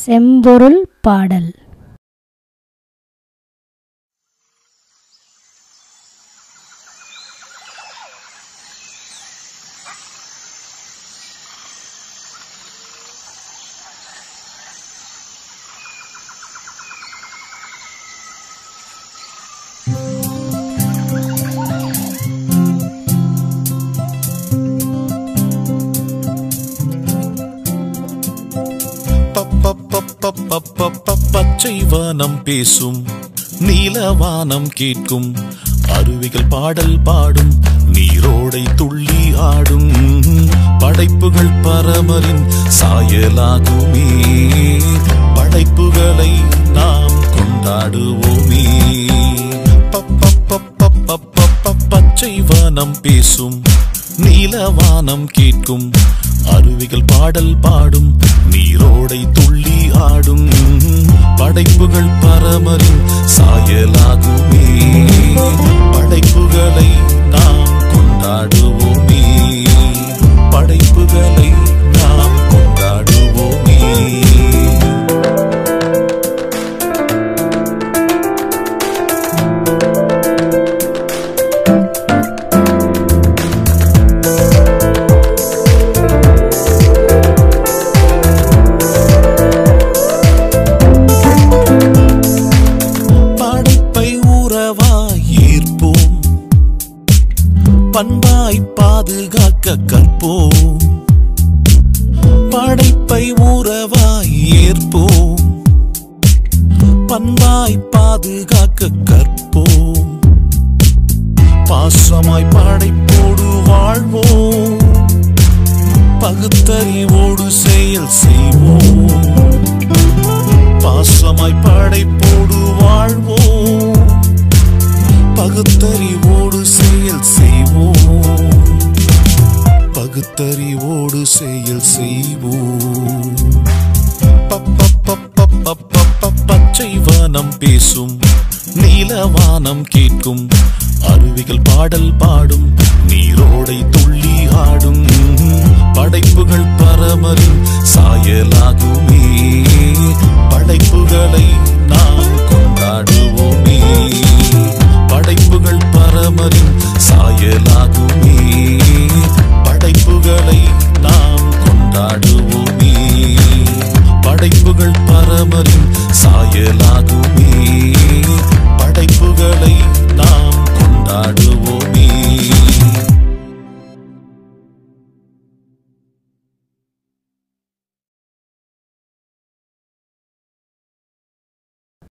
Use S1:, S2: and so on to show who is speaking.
S1: செம்பொருள் பாடல்.
S2: பச்சை வானம் பேசும், நீலவானம் கேட்கும், அருவிகள் பாடல் பாடும், நீரோடை துள்ளி ஆடும், படைப்புகள் பரமரின் சாயலாகுமே, படைப்புகளை நாம் கொண்டாடுவோமே. பச்சை வானம் பேசும், நீலவானம் கேட்கும், அருவிகள் பாடல் பாடும், நீரோடை துள்ளி ஆடும், படைப்புகள் பரமரின் சாயலாகுமே, படைப்புகளை நாம் கொண்டாடுவோமே, படைப்புகளை நாம் கொண்டாடுவோமே. பண்பாய் பாதுகாக்க கற்போம், படைப்பை உறவாய் ஏற்போம், பண்பாய் பாதுகாக்க கற்போம், பாசமாய் படைப்போடு வாழ்வோம், பகுத்தறிவோடு செயல் செய்வோம், பாசமாய் படைப்போடு வாழ்வோம், பகுத்தறிவோடு செயல் செய்வோம், பகுத்தறிவோடு செயல் செய்வோம். பச்சை வானம் பேசும், நீலவானம் கேட்கும், அருவிகள் பாடல் பாடும், நீரோடை துள்ளி ஆடும், படைப்புகள் பரமரின் சாயலாகுமே, படைப்புகளை நாம் கொண்டாடுவோமே, படைப்புகள் பரமரின் சாயலாகுமே, படைப்புகளை நாம் கொண்டாடுவோமே, படைப்புகள் பரமரின் சாயலாகுமே, படைப்புகளை நாம் கொண்டாடுவோம்.